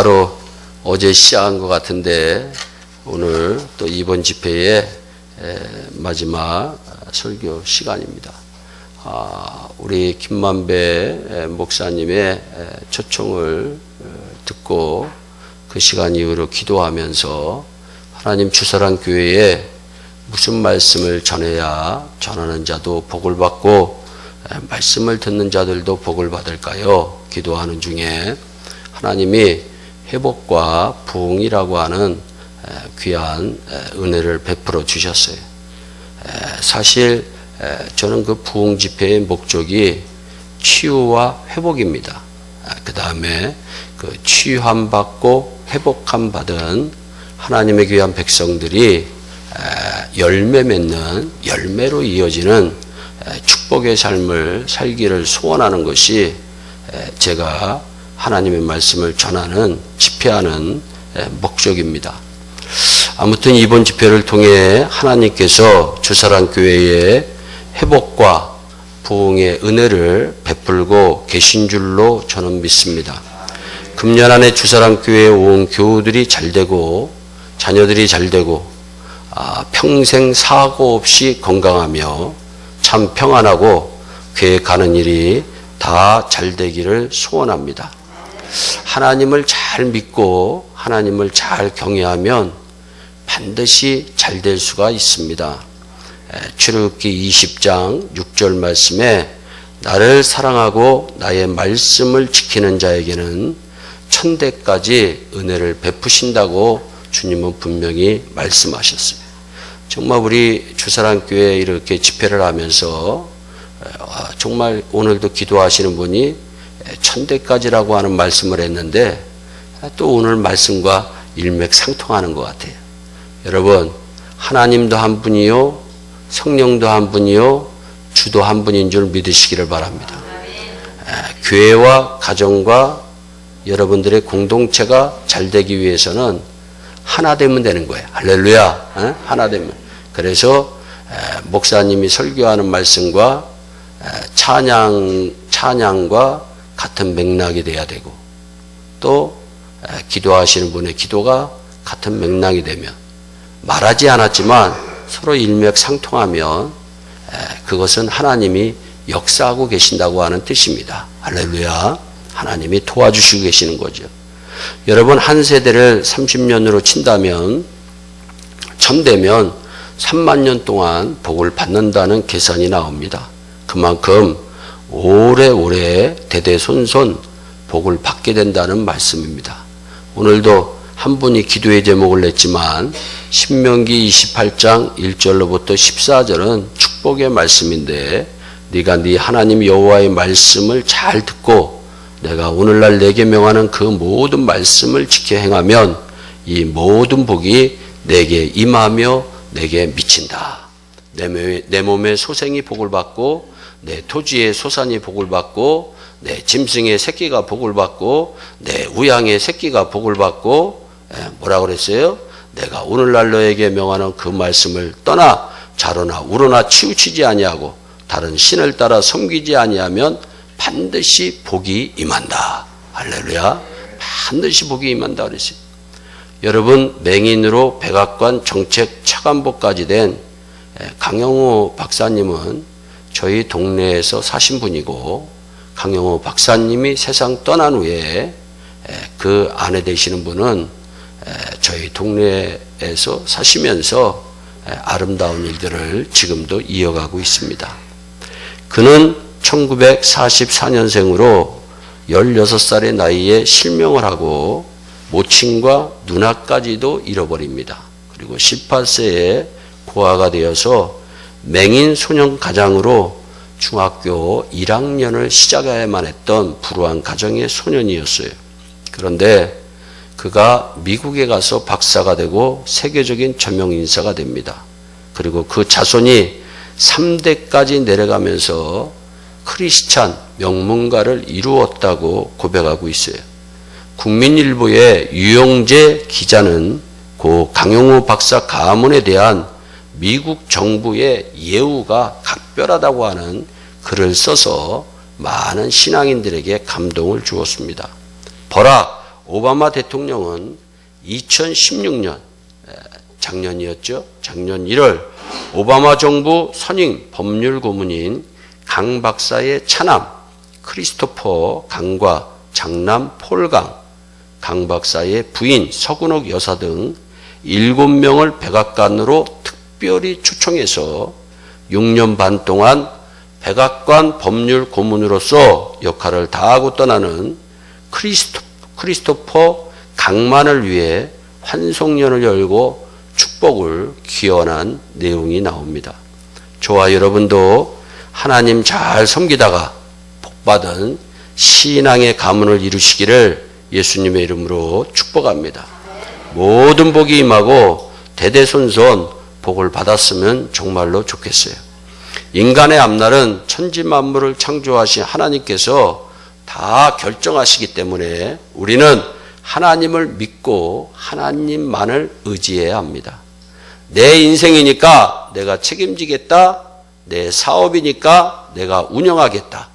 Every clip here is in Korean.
바로 어제 시작한 것 같은데 오늘 또 이번 집회의 마지막 설교 시간입니다. 우리 김만배 목사님의 초청을 듣고 그 시간 이후로 기도하면서 하나님 주사랑교회에 무슨 말씀을 전해야 전하는 자도 복을 받고 말씀을 듣는 자들도 복을 받을까요? 기도하는 중에 하나님이 회복과 부흥이라고 하는 귀한 은혜를 베풀어 주셨어요. 사실 저는 그 부흥 집회의 목적이 치유와 회복입니다. 그 다음에 그 치유함 받고 회복함 받은 하나님의 귀한 백성들이 열매 맺는 열매로 이어지는 축복의 삶을 살기를 소원하는 것이 제가 하나님의 말씀을 전하는 집회하는 목적입니다. 아무튼 이번 집회를 통해 하나님께서 주사랑교회의 회복과 부흥의 은혜를 베풀고 계신 줄로 저는 믿습니다. 금년 안에 주사랑교회에 온 교우들이 잘되고 자녀들이 잘되고 평생 사고 없이 건강하며 참 평안하고 교회 가는 일이 다 잘되기를 소원합니다. 하나님을 잘 믿고 하나님을 잘 경외하면 반드시 잘 될 수가 있습니다. 출애굽기 20장 6절 말씀에 나를 사랑하고 나의 말씀을 지키는 자에게는 천대까지 은혜를 베푸신다고 주님은 분명히 말씀하셨어요. 정말 우리 주사랑교회 이렇게 집회를 하면서 정말 오늘도 기도하시는 분이 천대까지라고 하는 말씀을 했는데 또 오늘 말씀과 일맥상통하는 것 같아요. 여러분, 하나님도 한 분이요, 성령도 한 분이요, 주도 한 분인 줄 믿으시기를 바랍니다. 교회와 가정과 여러분들의 공동체가 잘 되기 위해서는 하나 되면 되는 거예요. 할렐루야. 하나 되면. 그래서 목사님이 설교하는 말씀과 찬양과 같은 맥락이 돼야 되고 또 기도하시는 분의 기도가 같은 맥락이 되면 말하지 않았지만 서로 일맥상통하면 그것은 하나님이 역사하고 계신다고 하는 뜻입니다. 할렐루야. 하나님이 도와주시고 계시는 거죠. 여러분, 한 세대를 30년으로 친다면 천대면 3만 년 동안 복을 받는다는 계산이 나옵니다. 그만큼 오래오래 대대손손 복을 받게 된다는 말씀입니다. 오늘도 한 분이 기도의 제목을 냈지만 신명기 28장 1절로부터 14절은 축복의 말씀인데 네가 네 하나님 여호와의 말씀을 잘 듣고 내가 오늘날 내게 명하는 그 모든 말씀을 지켜 행하면 이 모든 복이 내게 임하며 내게 미친다. 내 몸의 소생이 복을 받고 내 토지의 소산이 복을 받고 내 짐승의 새끼가 복을 받고 내 우양의 새끼가 복을 받고 뭐라고 그랬어요? 내가 오늘날 너에게 명하는 그 말씀을 떠나 자로나 우로나 치우치지 아니하고 다른 신을 따라 섬기지 아니하면 반드시 복이 임한다. 할렐루야. 반드시 복이 임한다 그랬어요. 여러분, 맹인으로 백악관 정책 차관보까지 된 강영호 박사님은 저희 동네에서 사신 분이고 강영호 박사님이 세상 떠난 후에 그 아내 되시는 분은 저희 동네에서 사시면서 아름다운 일들을 지금도 이어가고 있습니다. 그는 1944년생으로 16살의 나이에 실명을 하고 모친과 누나까지도 잃어버립니다. 그리고 18세에 고아가 되어서 맹인 소년 가장으로 중학교 1학년을 시작해야만 했던 불우한 가정의 소년이었어요. 그런데 그가 미국에 가서 박사가 되고 세계적인 저명 인사가 됩니다. 그리고 그 자손이 3대까지 내려가면서 크리스찬 명문가를 이루었다고 고백하고 있어요. 국민일보의 유영재 기자는 고 강영호 박사 가문에 대한 미국 정부의 예우가 각별하다고 하는 글을 써서 많은 신앙인들에게 감동을 주었습니다. 보라, 오바마 대통령은 2016년, 작년이었죠. 작년 1월 오바마 정부 선임 법률 고문인 강 박사의 차남 크리스토퍼 강과 장남 폴 강 박사의 부인 서근옥 여사 등 7명을 백악관으로 특별히 초청해서 6년 반 동안 백악관 법률 고문으로서 역할을 다하고 떠나는 크리스토퍼 강만을 위해 환송연을 열고 축복을 기원한 내용이 나옵니다. 저와 여러분도 하나님 잘 섬기다가 복받은 신앙의 가문을 이루시기를 예수님의 이름으로 축복합니다. 모든 복이 임하고 대대손손 복을 받았으면 정말로 좋겠어요. 인간의 앞날은 천지만물을 창조하신 하나님께서 다 결정하시기 때문에 우리는 하나님을 믿고 하나님만을 의지해야 합니다. 내 인생이니까 내가 책임지겠다. 내 사업이니까 내가 운영하겠다.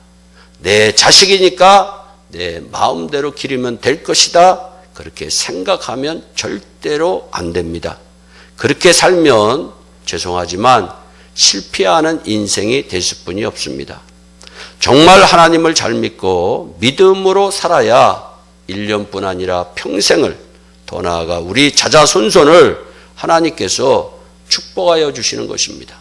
내 자식이니까 내 마음대로 기르면 될 것이다. 그렇게 생각하면 절대로 안 됩니다. 그렇게 살면 죄송하지만 실패하는 인생이 되실 분이 없습니다. 정말 하나님을 잘 믿고 믿음으로 살아야 1년뿐 아니라 평생을, 더 나아가 우리 자자손손을 하나님께서 축복하여 주시는 것입니다.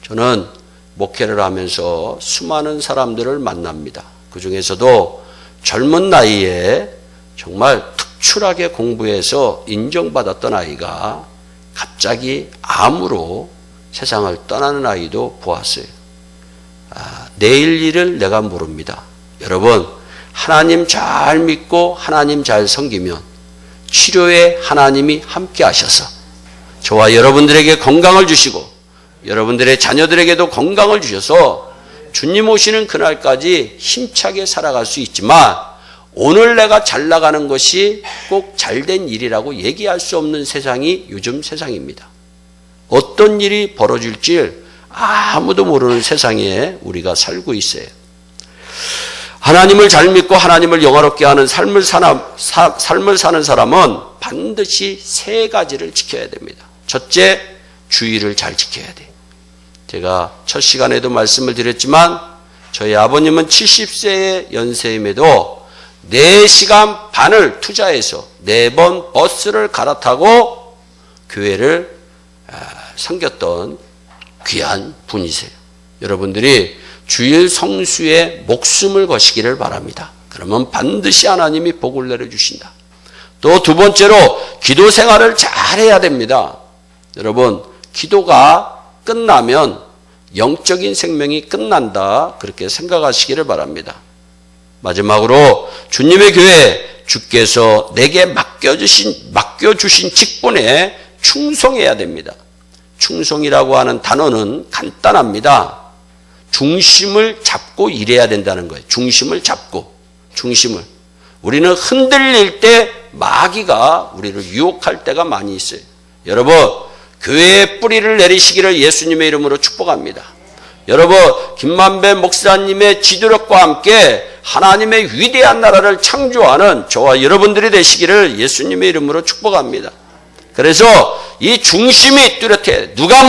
저는 목회를 하면서 수많은 사람들을 만납니다. 그 중에서도 젊은 나이에 정말 특출하게 공부해서 인정받았던 아이가 갑자기 암으로 세상을 떠나는 아이도 보았어요. 내일 일을 내가 모릅니다. 여러분, 하나님 잘 믿고 하나님 잘 섬기면 치료에 하나님이 함께 하셔서 저와 여러분들에게 건강을 주시고 여러분들의 자녀들에게도 건강을 주셔서 주님 오시는 그날까지 힘차게 살아갈 수 있지만 오늘 내가 잘 나가는 것이 꼭 잘된 일이라고 얘기할 수 없는 세상이 요즘 세상입니다. 어떤 일이 벌어질지 아무도 모르는 세상에 우리가 살고 있어요. 하나님을 잘 믿고 하나님을 영화롭게 하는 삶을 사는 사람은 반드시 3가지를 지켜야 됩니다. 첫째, 주의를 잘 지켜야 돼요. 제가 첫 시간에도 말씀을 드렸지만 저희 아버님은 70세의 연세임에도 4시간 반을 투자해서 4번 버스를 갈아타고 교회를 섬겼던 귀한 분이세요. 여러분들이 주일 성수에 목숨을 거시기를 바랍니다. 그러면 반드시 하나님이 복을 내려주신다. 또 2번째로 기도 생활을 잘해야 됩니다. 여러분, 기도가 끝나면 영적인 생명이 끝난다. 그렇게 생각하시기를 바랍니다. 마지막으로 주님의 교회, 주께서 내게 맡겨주신 직분에 충성해야 됩니다. 충성이라고 하는 단어는 간단합니다. 중심을 잡고 일해야 된다는 거예요. 중심을 잡고, 중심을. 우리는 흔들릴 때 마귀가 우리를 유혹할 때가 많이 있어요. 여러분, 교회의 뿌리를 내리시기를 예수님의 이름으로 축복합니다. 여러분, 김만배 목사님의 지도력과 함께 하나님의 위대한 나라를 창조하는 저와 여러분들이 되시기를 예수님의 이름으로 축복합니다. 그래서 이 중심이 뚜렷해. 누가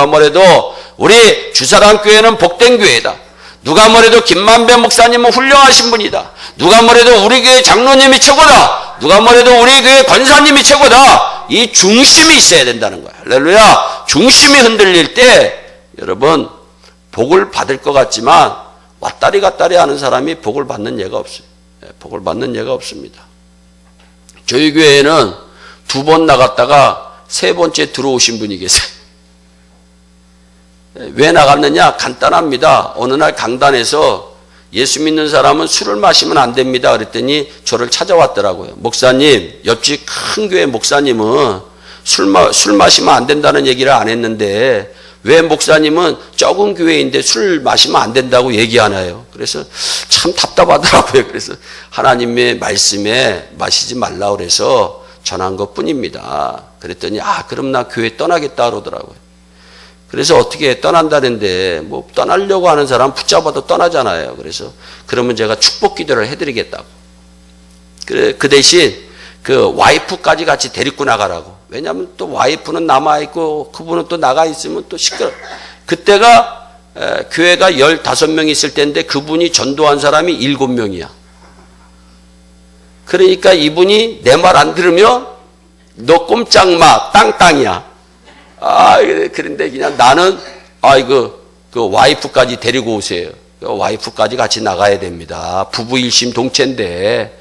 뭐래도 우리 주사랑교회는 복된 교회다. 누가 뭐래도 김만배 목사님은 훌륭하신 분이다. 누가 뭐래도 우리 교회 장로님이 최고다. 누가 뭐래도 우리 교회 권사님이 최고다. 이 중심이 있어야 된다는 거야. 할렐루야. 중심이 흔들릴 때 여러분 복을 받을 것 같지만 왔다리 갔다리 하는 사람이 복을 받는 예가 없어요. 복을 받는 예가 없습니다. 저희 교회에는 2번 나갔다가 3번째 들어오신 분이 계세요. 왜 나갔느냐? 간단합니다. 어느 날 강단에서 예수 믿는 사람은 술을 마시면 안 됩니다. 그랬더니 저를 찾아왔더라고요. 목사님, 옆집 큰 교회 목사님은 술 마시면 안 된다는 얘기를 안 했는데 왜 목사님은 적은 교회인데 술 마시면 안 된다고 얘기하나요? 그래서 참 답답하더라고요. 그래서 하나님의 말씀에 마시지 말라고 그래서 전한 것 뿐입니다. 그랬더니 그럼 나 교회 떠나겠다 그러더라고요. 그래서 어떻게 떠난다는데 뭐 떠나려고 하는 사람 붙잡아도 떠나잖아요. 그래서 그러면 제가 축복 기도를 해드리겠다고. 그 대신 그 와이프까지 같이 데리고 나가라고. 왜냐하면 또 와이프는 남아있고 그분은 또 나가 있으면 또 시끄러. 그때가 교회가 15명 있을 때인데 그분이 전도한 사람이 7명이야. 그러니까 이분이 내 말 안 들으면 너 꼼짝 마, 땅땅이야. 그런데 그냥 나는 그 와이프까지 데리고 오세요. 와이프까지 같이 나가야 됩니다. 부부 일심 동체인데.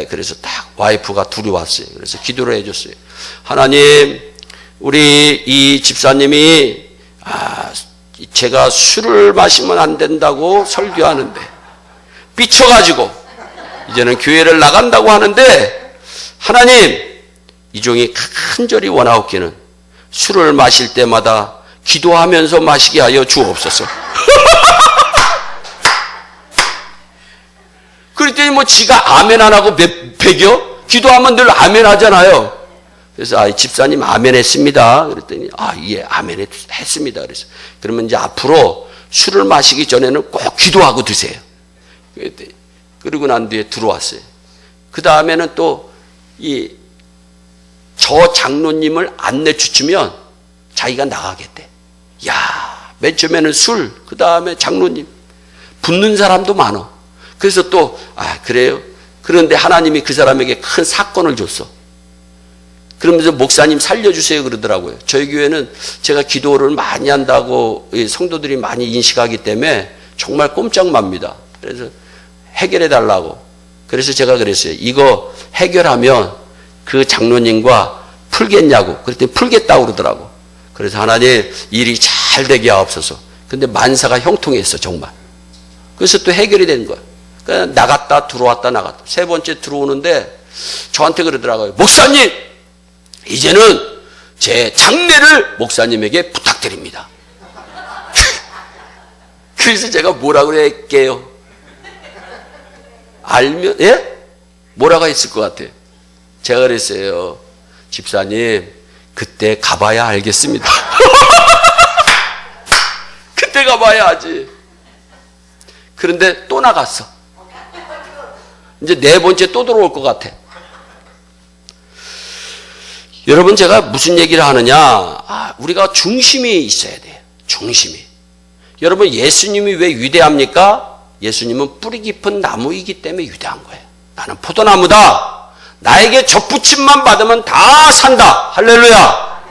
그래서 딱 와이프가 둘이 왔어요. 그래서 기도를 해줬어요. 하나님, 우리 이 집사님이 제가 술을 마시면 안 된다고 설교하는데 삐쳐가지고 이제는 교회를 나간다고 하는데, 하나님, 이 종이 간절히 원하옵기는 술을 마실 때마다 기도하면서 마시게 하여 주옵소서. 그랬더니 뭐 지가 아멘 안 하고 배겨? 기도하면 늘 아멘 하잖아요. 그래서 집사님 아멘 했습니다. 그랬더니 예, 아멘 했습니다. 그래서 그러면 이제 앞으로 술을 마시기 전에는 꼭 기도하고 드세요. 그러고 난 뒤에 들어왔어요. 그 다음에는 또 저 장로님을 안 내쫓으면 자기가 나가겠대. 맨 처음에는 술, 그 다음에 장로님 붙는 사람도 많아. 그래서 또 그래요. 그런데 하나님이 그 사람에게 큰 사건을 줬어. 그러면서 목사님 살려주세요 그러더라고요. 저희 교회는 제가 기도를 많이 한다고 성도들이 많이 인식하기 때문에 정말 꼼짝맙니다. 그래서 해결해 달라고. 그래서 제가 그랬어요. 이거 해결하면 그 장로님과 풀겠냐고. 그랬더니 풀겠다고 그러더라고. 그래서 하나님 일이 잘 되게 하옵소서. 근데 만사가 형통했어 정말. 그래서 또 해결이 된 거야. 그러니까 나갔다 들어왔다 나갔다. 세 번째 들어오는데 저한테 그러더라고요. 목사님, 이제는 제 장례를 목사님에게 부탁드립니다. 그래서 제가 뭐라고 할게요? 알면, 예? 뭐라고 했을 것 같아요? 제가 그랬어요. 집사님, 그때 가봐야 알겠습니다. 그때 가봐야 하지. 그런데 또 나갔어. 이제 네 번째 또 들어올 것 같아. 여러분, 제가 무슨 얘기를 하느냐? 우리가 중심이 있어야 돼요. 중심이. 여러분, 예수님이 왜 위대합니까? 예수님은 뿌리 깊은 나무이기 때문에 위대한 거예요. 나는 포도나무다. 나에게 젖붙임만 받으면 다 산다. 할렐루야.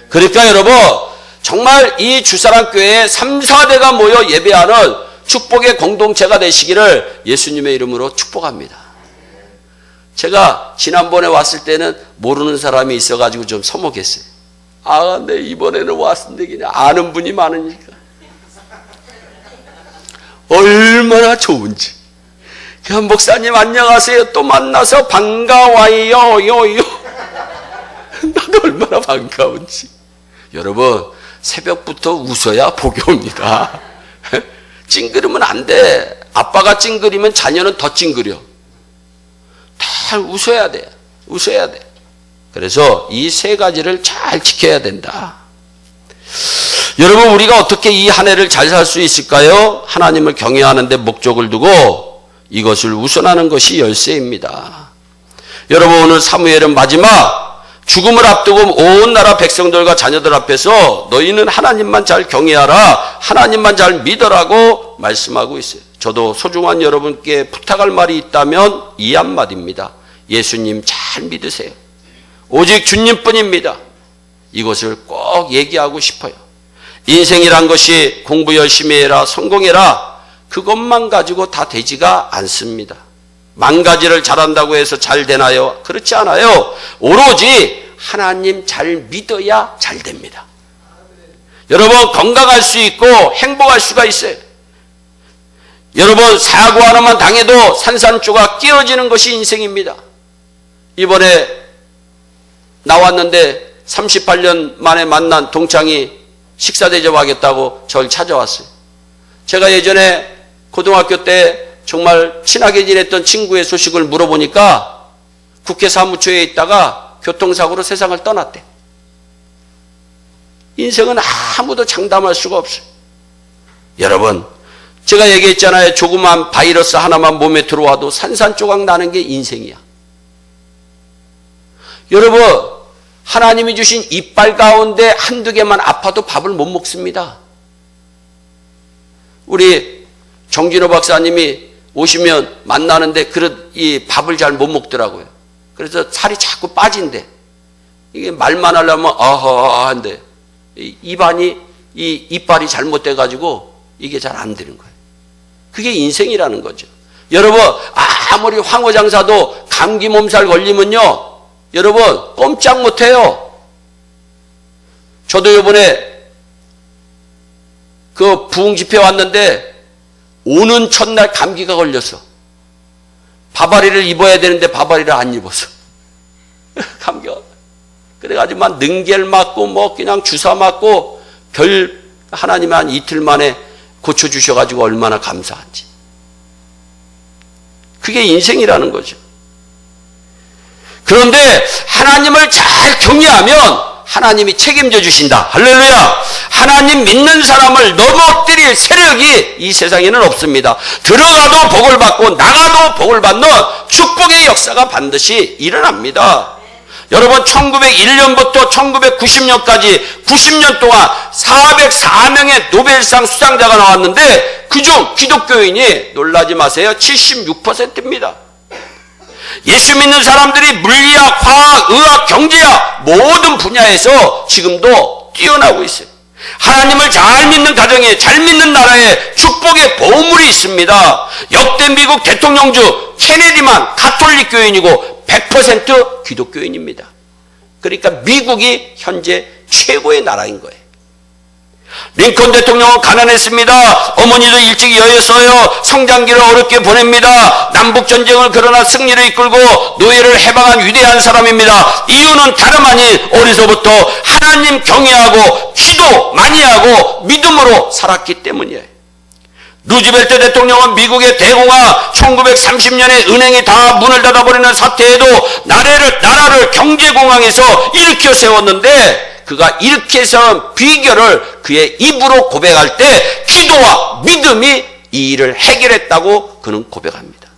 그러니까 여러분, 정말 이 주사랑교회에 3, 4대가 모여 예배하는 축복의 공동체가 되시기를 예수님의 이름으로 축복합니다. 제가 지난번에 왔을 때는 모르는 사람이 있어가지고 좀 서먹했어요. 네, 이번에는 왔는데 그냥 아는 분이 많으니까. 얼마나 좋은지. 그냥 목사님 안녕하세요. 또 만나서 반가워요. 나도 얼마나 반가운지. 여러분, 새벽부터 웃어야 복이 옵니다. 찡그리면 안 돼. 아빠가 찡그리면 자녀는 더 찡그려. 다 웃어야 돼. 웃어야 돼. 그래서 이 세 가지를 잘 지켜야 된다. 여러분, 우리가 어떻게 이 한 해를 잘 살 수 있을까요? 하나님을 경외하는 데 목적을 두고 이것을 우선하는 것이 열쇠입니다. 여러분, 오늘 사무엘은 마지막 죽음을 앞두고 온 나라 백성들과 자녀들 앞에서 너희는 하나님만 잘 경외하라, 하나님만 잘 믿어라고 말씀하고 있어요. 저도 소중한 여러분께 부탁할 말이 있다면 이 한마디입니다. 예수님 잘 믿으세요. 오직 주님뿐입니다. 이것을 꼭 얘기하고 싶어요. 인생이란 것이 공부 열심히 해라, 성공해라, 그것만 가지고 다 되지가 않습니다. 만 가지를 잘한다고 해서 잘 되나요? 그렇지 않아요. 오로지 하나님 잘 믿어야 잘 됩니다. 여러분, 건강할 수 있고 행복할 수가 있어요. 여러분, 사고 하나만 당해도 산산조각 끼어지는 것이 인생입니다. 이번에 나왔는데 38년 만에 만난 동창이 식사 대접하겠다고 저를 찾아왔어요. 제가 예전에 고등학교 때 정말 친하게 지냈던 친구의 소식을 물어보니까 국회 사무처에 있다가 교통사고로 세상을 떠났대. 인생은 아무도 장담할 수가 없어요. 여러분, 제가 얘기했잖아요. 조그만 바이러스 하나만 몸에 들어와도 산산조각 나는 게 인생이야. 여러분, 하나님이 주신 이빨 가운데 한두 개만 아파도 밥을 못 먹습니다. 우리 정진호 박사님이 오시면 만나는데 이 밥을 잘 못 먹더라고요. 그래서 살이 자꾸 빠진대. 이게 말만 하려면 아하 한데 입안이 이 이빨이 잘못돼가지고 이게 잘 안 되는 거예요. 그게 인생이라는 거죠. 여러분, 아무리 황호장사도 감기 몸살 걸리면요, 여러분 꼼짝 못해요. 저도 이번에 그 부흥 집회 왔는데 오는 첫날 감기가 걸렸어. 바바리를 입어야 되는데 바바리를 안 입었어. 감기가. 그래가지고 막 능겔 맞고 뭐 그냥 주사 맞고 하나님이 한 이틀 만에 고쳐주셔가지고 얼마나 감사한지. 그게 인생이라는 거죠. 그런데 하나님을 잘 경외하면 하나님이 책임져 주신다. 할렐루야. 하나님 믿는 사람을 넘어뜨릴 세력이 이 세상에는 없습니다. 들어가도 복을 받고 나가도 복을 받는 축복의 역사가 반드시 일어납니다. 여러분, 1901년부터 1990년까지 90년 동안 404명의 노벨상 수상자가 나왔는데 그중 기독교인이 놀라지 마세요. 76%입니다. 예수 믿는 사람들이 물리학, 화학, 의학, 경제학 모든 분야에서 지금도 뛰어나고 있어요. 하나님을 잘 믿는 가정에, 잘 믿는 나라에 축복의 보물이 있습니다. 역대 미국 대통령 중 케네디만 가톨릭 교인이고 100% 기독교인입니다. 그러니까 미국이 현재 최고의 나라인 거예요. 링컨 대통령은 가난했습니다. 어머니도 일찍 여였어요. 성장기를 어렵게 보냅니다. 남북전쟁을 그러나 승리를 이끌고 노예를 해방한 위대한 사람입니다. 이유는 다름 아닌 어려서부터 하나님 경외하고 기도 많이 하고 믿음으로 살았기 때문이에요. 루즈벨트 대통령은 미국의 대공황 1930년에 은행이 다 문을 닫아버리는 사태에도 나라를 경제공황에서 일으켜 세웠는데 그가 이렇게 세운 비결을 그의 입으로 고백할 때 기도와 믿음이 이 일을 해결했다고 그는 고백합니다.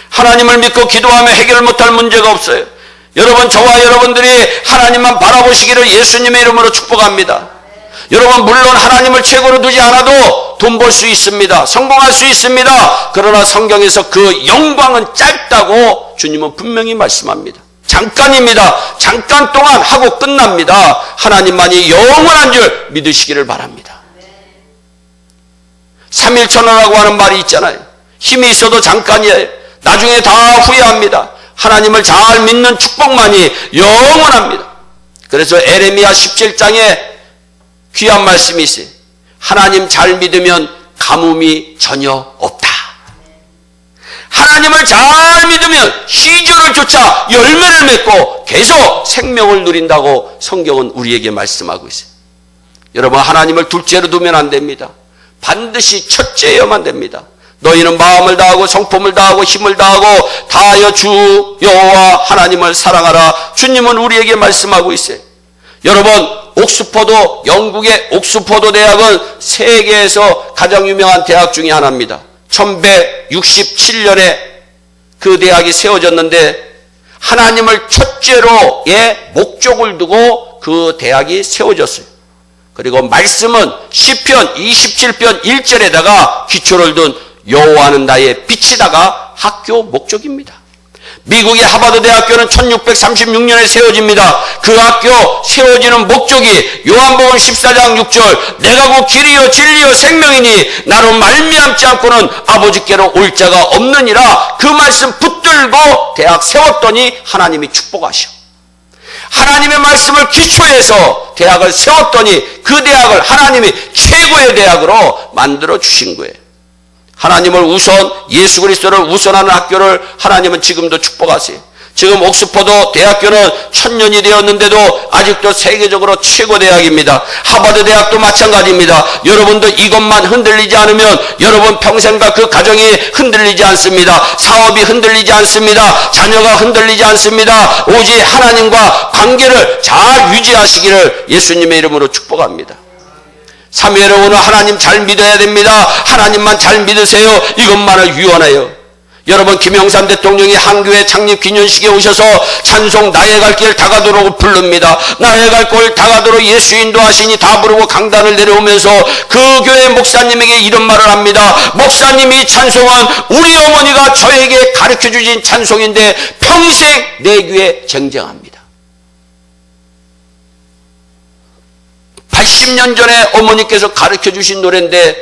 하나님을 믿고 기도하며 해결 못할 문제가 없어요. 여러분, 저와 여러분들이 하나님만 바라보시기를 예수님의 이름으로 축복합니다. 여러분, 물론 하나님을 최고로 두지 않아도 돈 벌 수 있습니다. 성공할 수 있습니다. 그러나 성경에서 그 영광은 짧다고 주님은 분명히 말씀합니다. 잠깐입니다. 잠깐 동안 하고 끝납니다. 하나님만이 영원한 줄 믿으시기를 바랍니다. 3일천하라고 하는 말이 있잖아요. 힘이 있어도 잠깐이에요. 나중에 다 후회합니다. 하나님을 잘 믿는 축복만이 영원합니다. 그래서 에레미야 17장에 귀한 말씀이 있어요. 하나님 잘 믿으면 가뭄이 전혀 없다. 하나님을 잘 믿으면 시절을 쫓아 열매를 맺고 계속 생명을 누린다고 성경은 우리에게 말씀하고 있어요. 여러분, 하나님을 둘째로 두면 안 됩니다. 반드시 첫째여만 됩니다. 너희는 마음을 다하고 성품을 다하고 힘을 다하고 다하여 주 여호와 하나님을 사랑하라. 주님은 우리에게 말씀하고 있어요. 여러분, 영국의 옥스퍼드 대학은 세계에서 가장 유명한 대학 중에 하나입니다. 1167년에 그 대학이 세워졌는데 하나님을 첫째로의 목적을 두고 그 대학이 세워졌어요. 그리고 말씀은 시편 27편 1절에다가 기초를 둔 여호와는 나의 빛이다가 학교 목적입니다. 미국의 하버드 대학교는 1636년에 세워집니다. 그 학교 세워지는 목적이 요한복음 14장 6절 내가 곧 길이요 진리요 생명이니 나로 말미암지 않고는 아버지께로 올 자가 없느니라. 그 말씀 붙들고 대학 세웠더니 하나님이 축복하셔. 하나님의 말씀을 기초해서 대학을 세웠더니 그 대학을 하나님이 최고의 대학으로 만들어 주신 거예요. 하나님을 우선, 예수 그리스도를 우선하는 학교를 하나님은 지금도 축복하세요. 지금 옥스퍼드 대학교는 1000년이 되었는데도 아직도 세계적으로 최고 대학입니다. 하버드 대학도 마찬가지입니다. 여러분도 이것만 흔들리지 않으면 여러분 평생과 그 가정이 흔들리지 않습니다. 사업이 흔들리지 않습니다. 자녀가 흔들리지 않습니다. 오직 하나님과 관계를 잘 유지하시기를 예수님의 이름으로 축복합니다. 사무엘은 오늘 하나님 잘 믿어야 됩니다. 하나님만 잘 믿으세요. 이것만을 유언해요. 여러분, 김영삼 대통령이 한교회 창립 기념식에 오셔서 찬송 나의 갈 길 다가도록 부릅니다. 나의 갈 길 다가도록 예수 인도하시니 다 부르고 강단을 내려오면서 그 교회 목사님에게 이런 말을 합니다. 목사님이 찬송한 우리 어머니가 저에게 가르쳐 주신 찬송인데 평생 내 귀에 쟁쟁합니다. 80년 전에 어머니께서 가르쳐 주신 노래인데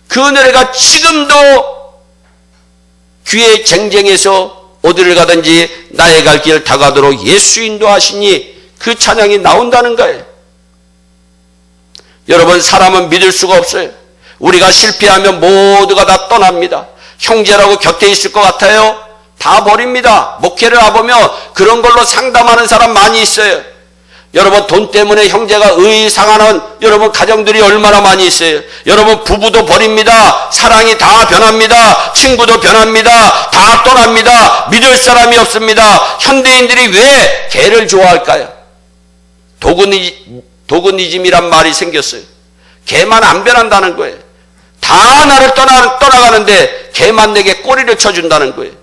그 노래가 지금도 귀에 쟁쟁해서 어디를 가든지 나의 갈 길 다가도록 예수 인도하시니 그 찬양이 나온다는 거예요. 여러분, 사람은 믿을 수가 없어요. 우리가 실패하면 모두가 다 떠납니다. 형제라고 곁에 있을 것 같아요? 다 버립니다. 목회를 와보면 그런 걸로 상담하는 사람 많이 있어요. 여러분, 돈 때문에 형제가 의상하는 여러분 가정들이 얼마나 많이 있어요. 여러분, 부부도 버립니다. 사랑이 다 변합니다. 친구도 변합니다. 다 떠납니다. 믿을 사람이 없습니다. 현대인들이 왜 개를 좋아할까요? 도그니즘이란 말이 생겼어요. 개만 안 변한다는 거예요. 다 나를 떠나가는데 개만 내게 꼬리를 쳐준다는 거예요.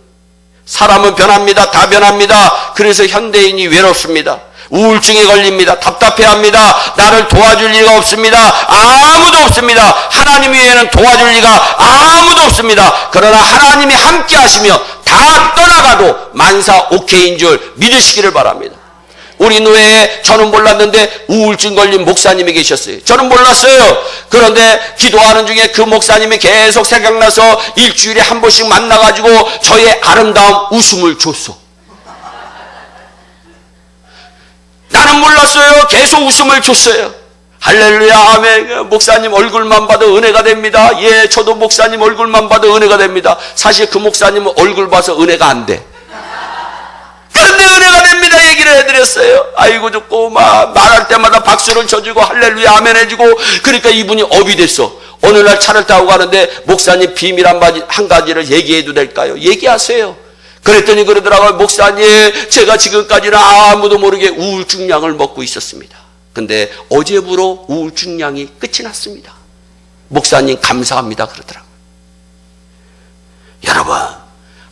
사람은 변합니다. 다 변합니다. 그래서 현대인이 외롭습니다. 우울증에 걸립니다. 답답해합니다. 나를 도와줄 리가 없습니다. 아무도 없습니다. 하나님 외에는 도와줄 리가 아무도 없습니다. 그러나 하나님이 함께 하시며 다 떠나가도 만사 오케이인 줄 믿으시기를 바랍니다. 우리 노예에 저는 몰랐는데 우울증 걸린 목사님이 계셨어요. 저는 몰랐어요. 그런데 기도하는 중에 그 목사님이 계속 생각나서 일주일에 한 번씩 만나가지고 저의 아름다운 웃음을 줬어. 나는 몰랐어요. 계속 웃음을 줬어요. 할렐루야, 아멘. 목사님 얼굴만 봐도 은혜가 됩니다. 예, 저도 목사님 얼굴만 봐도 은혜가 됩니다. 사실 그 목사님은 얼굴 봐서 은혜가 안 돼. 그런데 은혜가 됩니다. 얘기를 해드렸어요. 아이고 좋고 막 말할 때마다 박수를 쳐주고 할렐루야 아멘 해주고, 그러니까 이분이 업이 됐어. 어느 날 차를 타고 가는데 목사님 비밀 한 가지를 얘기해도 될까요? 얘기하세요. 그랬더니 그러더라고요. 목사님, 제가 지금까지는 아무도 모르게 우울증 약을 먹고 있었습니다. 근데 어제부로 우울증 약이 끝이 났습니다. 목사님 감사합니다 그러더라고요. 여러분,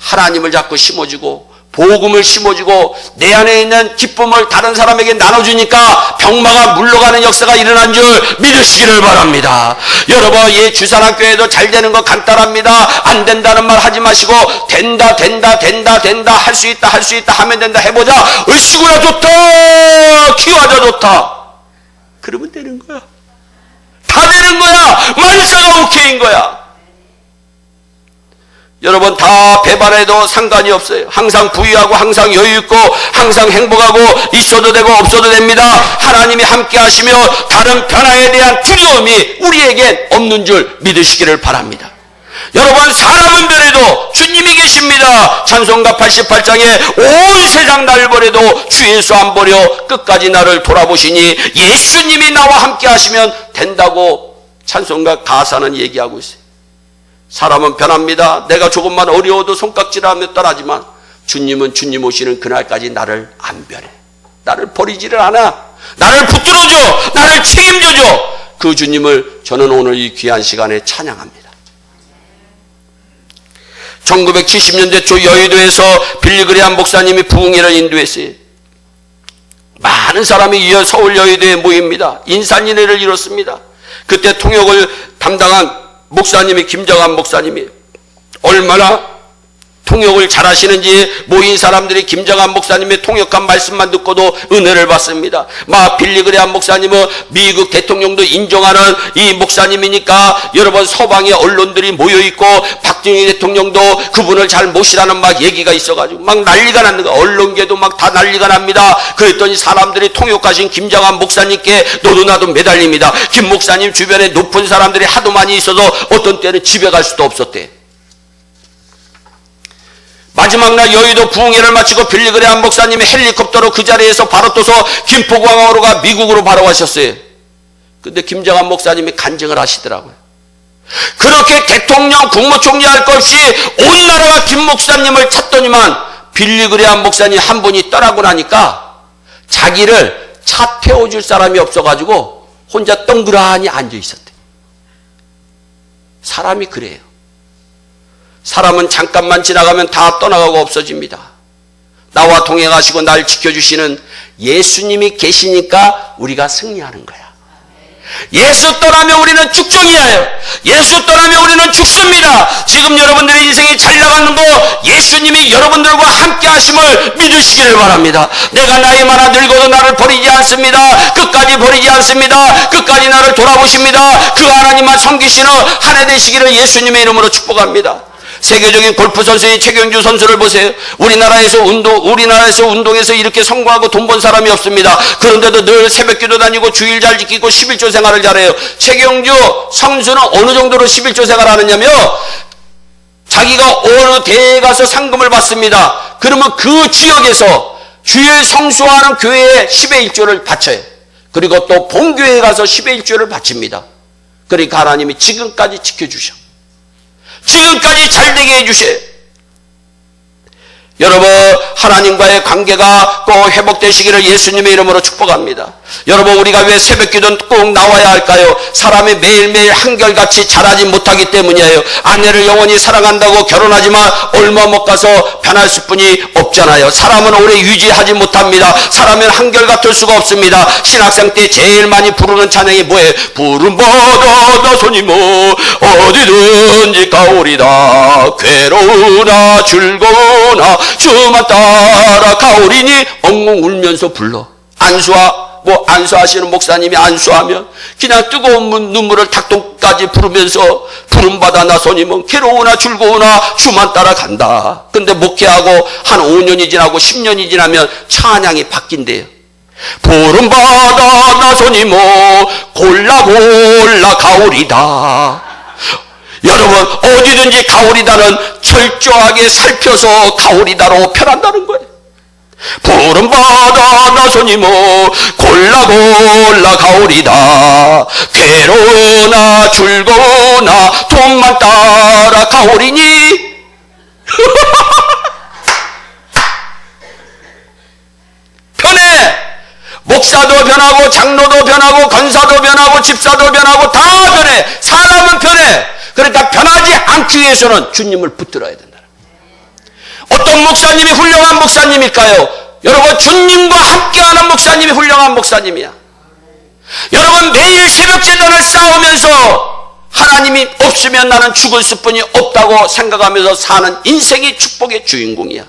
하나님을 자꾸 심어주고 복음을 심어주고 내 안에 있는 기쁨을 다른 사람에게 나눠주니까 병마가 물러가는 역사가 일어난 줄 믿으시기를 바랍니다. 여러분, 이 주산학교에도 잘 되는 거 간단합니다. 안 된다는 말 하지 마시고 된다 할 수 있다 하면 된다 해보자. 으쌰구나 좋다, 키워자 좋다. 그러면 되는 거야. 다 되는 거야. 만사가 오케이인 거야. 여러분, 다 배반해도 상관이 없어요. 항상 부유하고 항상 여유있고 항상 행복하고 있어도 되고 없어도 됩니다. 하나님이 함께 하시며 다른 변화에 대한 두려움이 우리에겐 없는 줄 믿으시기를 바랍니다. 여러분, 사람은 변해도 주님이 계십니다. 찬송가 88장에 온 세상 날 버려도 주 예수 안 버려 끝까지 나를 돌아보시니 예수님이 나와 함께 하시면 된다고 찬송가 가사는 얘기하고 있어요. 사람은 변합니다. 내가 조금만 어려워도 손깍질하며 떠나지만 주님은 주님 오시는 그날까지 나를 안 변해. 나를 버리지를 않아. 나를 붙들어줘. 나를 책임져줘. 그 주님을 저는 오늘 이 귀한 시간에 찬양합니다. 1970년대 초 여의도에서 빌리그레암 목사님이 부흥회를 인도했어요. 많은 사람이 이어 서울 여의도에 모입니다. 인산인해를 이뤘습니다. 그때 통역을 담당한 목사님이 김정한 목사님이 얼마나 통역을 잘하시는지 모인 사람들이 김정한 목사님의 통역한 말씀만 듣고도 은혜를 받습니다. 빌리그레암 목사님은 미국 대통령도 인정하는 이 목사님이니까 여러분 서방의 언론들이 모여있고 박정희 대통령도 그분을 잘 모시라는 얘기가 있어가지고 난리가 났는 거야. 언론계도 다 난리가 납니다. 그랬더니 사람들이 통역하신 김정한 목사님께 너도 나도 매달립니다. 김 목사님 주변에 높은 사람들이 하도 많이 있어서 어떤 때는 집에 갈 수도 없었대. 마지막 날 여의도 부흥회를 마치고 빌리그레암 목사님이 헬리콥터로 그 자리에서 바로 떠서 김포공항으로 가 미국으로 바로 가셨어요. 근데 김정한 목사님이 간증을 하시더라고요. 그렇게 대통령, 국무총리 할 것 없이 온 나라가 김 목사님을 찾더니만 빌리그레암 목사님 한 분이 떠나고 나니까 자기를 차 태워줄 사람이 없어가지고 혼자 덩그러니 앉아 있었대. 사람이 그래요. 사람은 잠깐만 지나가면 다 떠나가고 없어집니다. 나와 동행하시고 날 지켜주시는 예수님이 계시니까 우리가 승리하는 거야. 예수 떠나면 우리는 죽종이에요. 예수 떠나면 우리는 죽습니다. 지금 여러분들의 인생이 잘 나가는 거 예수님이 여러분들과 함께 하심을 믿으시기를 바랍니다. 내가 나이 많아 늙어도 나를 버리지 않습니다. 끝까지 버리지 않습니다. 끝까지 나를 돌아보십니다. 그 하나님만 섬기시는 한 해 되시기를 예수님의 이름으로 축복합니다. 세계적인 골프 선수인 최경주 선수를 보세요. 우리나라에서 운동에서 이렇게 성공하고 돈 번 사람이 없습니다. 그런데도 늘 새벽기도 다니고 주일 잘 지키고 11조 생활을 잘해요. 최경주 선수는 어느 정도로 11조 생활을 하느냐면 자기가 어느 대회에 가서 상금을 받습니다. 그러면 그 지역에서 주일 성수하는 교회에 10의 1조를 바쳐요. 그리고 또 본교회에 가서 10의 1조를 바칩니다. 그러니까 하나님이 지금까지 지켜주셔. 지금까지 잘되게 해주세요. 여러분, 하나님과의 관계가 꼭 회복되시기를 예수님의 이름으로 축복합니다. 여러분, 우리가 왜 새벽기도는 꼭 나와야 할까요? 사람이 매일매일 한결같이 자라지 못하기 때문이에요. 아내를 영원히 사랑한다고 결혼하지만 얼마 못 가서 변할 수뿐이 없잖아요. 사람은 오래 유지하지 못합니다. 사람은 한결같을 수가 없습니다. 신학생 때 제일 많이 부르는 찬양이 뭐예요? 푸른 바다 나서니모 어디든지 가오리다. 괴로우나 즐거우나 주만 따라 가오리니 엉엉 울면서 불러. 안수하시는 목사님이 안수하면 그냥 뜨거운 눈물을 닭똥까지 부르면서 푸른 바다 나서니면 괴로우나 즐거우나 주만 따라간다. 근데 목회하고 한 5년이 지나고 10년이 지나면 찬양이 바뀐대요. 푸른 바다 나서니모 골라 가오리다. 여러분, 어디든지 가오리다는 철저하게 살펴서 가오리다로 표현한다는 거예요. 푸른 바다 나서니모 골라 가오리다. 괴로우나 즐거우나 돈만 따라 가오리니 편해. 목사도 변하고 장로도 변하고 권사도 변하고 집사도 변하고 다 변해. 사람은 변해. 그러니까 변하지 않기 위해서는 주님을 붙들어야 된다. 어떤 목사님이 훌륭한 목사님일까요? 여러분, 주님과 함께하는 목사님이 훌륭한 목사님이야. 여러분, 매일 새벽 제단을 쌓으면서 하나님이 없으면 나는 죽을 수뿐이 없다고 생각하면서 사는 인생이 축복의 주인공이야.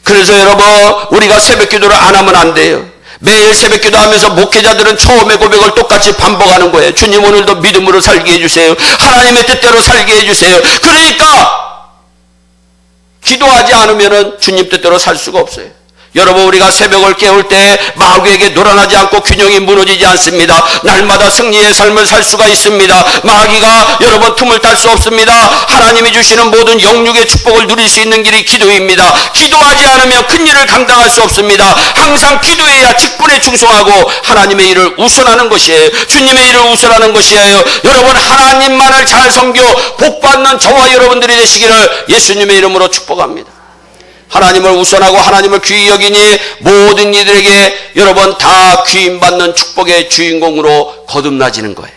그래서 여러분, 우리가 새벽 기도를 안 하면 안 돼요. 매일 새벽 기도하면서 목회자들은 처음의 고백을 똑같이 반복하는 거예요. 주님, 오늘도 믿음으로 살게 해주세요. 하나님의 뜻대로 살게 해주세요. 그러니까 기도하지 않으면 주님 뜻대로 살 수가 없어요. 여러분, 우리가 새벽을 깨울 때 마귀에게 놀아나지 않고 균형이 무너지지 않습니다. 날마다 승리의 삶을 살 수가 있습니다. 마귀가 여러분 틈을 딸 수 없습니다. 하나님이 주시는 모든 영육의 축복을 누릴 수 있는 길이 기도입니다. 기도하지 않으면 큰 일을 감당할 수 없습니다. 항상 기도해야 직분에 충성하고 하나님의 일을 우선하는 것이에요. 주님의 일을 우선하는 것이에요. 여러분, 하나님만을 잘 섬겨 복받는 저와 여러분들이 되시기를 예수님의 이름으로 축복합니다. 하나님을 우선하고 하나님을 귀히 여기니 모든 이들에게 여러분 다 귀임받는 축복의 주인공으로 거듭나지는 거예요.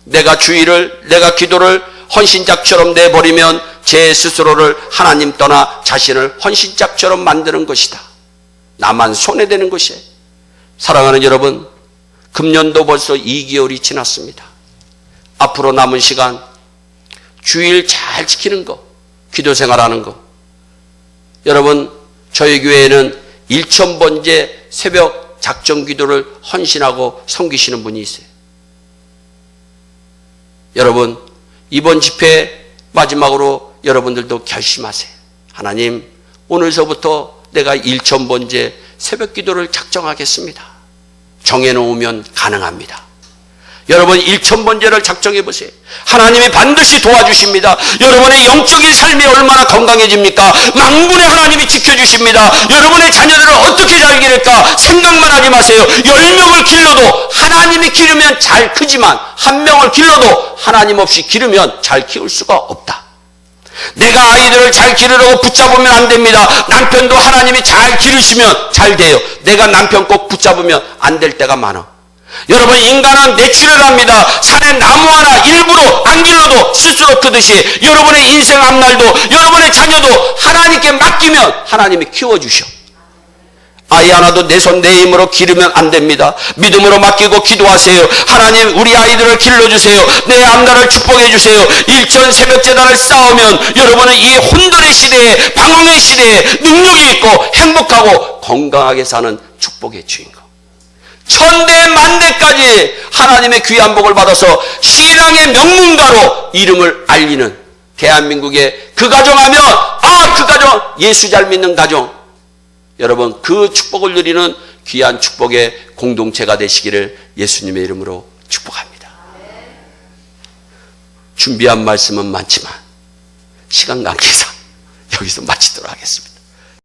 내가 기도를 헌신작처럼 내버리면 제 스스로를 하나님 떠나 자신을 헌신작처럼 만드는 것이다. 나만 손해되는 것이에요. 사랑하는 여러분, 금년도 벌써 2개월이 지났습니다. 앞으로 남은 시간 주일 잘 지키는 거, 기도 생활하는 거. 여러분, 저희 교회에는 1000번째 새벽 작정 기도를 헌신하고 섬기시는 분이 있어요. 여러분, 이번 집회 마지막으로 여러분들도 결심하세요. 하나님, 오늘서부터 내가 1000번째 새벽 기도를 작정하겠습니다. 정해놓으면 가능합니다. 여러분, 1000번째를 작정해 보세요. 하나님이 반드시 도와주십니다. 여러분의 영적인 삶이 얼마나 건강해집니까? 만군의 하나님이 지켜주십니다. 여러분의 자녀들을 어떻게 잘 기를까 생각만 하지 마세요. 10명을 길러도 하나님이 기르면 잘 크지만 1명을 길러도 하나님 없이 기르면 잘 키울 수가 없다. 내가 아이들을 잘 기르려고 붙잡으면 안 됩니다. 남편도 하나님이 잘 기르시면 잘 돼요. 내가 남편 꼭 붙잡으면 안 될 때가 많아. 여러분, 인간은 내치를 합니다. 산에 나무 하나 일부러 안 길러도 스스로 크듯이 여러분의 인생 앞날도 여러분의 자녀도 하나님께 맡기면 하나님이 키워주셔. 아이 하나도 내 손 내 힘으로 기르면 안 됩니다. 믿음으로 맡기고 기도하세요. 하나님, 우리 아이들을 길러주세요. 내 앞날을 축복해 주세요. 일천 새벽제단을 쌓으면 여러분은 이 혼돈의 시대에, 방황의 시대에 능력이 있고 행복하고 건강하게 사는 축복의 주인공. 천대 만대까지 하나님의 귀한 복을 받아서 신앙의 명문가로 이름을 알리는 대한민국의 그 가정하면, 그 가정 예수 잘 믿는 가정, 여러분, 그 축복을 누리는 귀한 축복의 공동체가 되시기를 예수님의 이름으로 축복합니다. 준비한 말씀은 많지만 시간 관계상 여기서 마치도록 하겠습니다.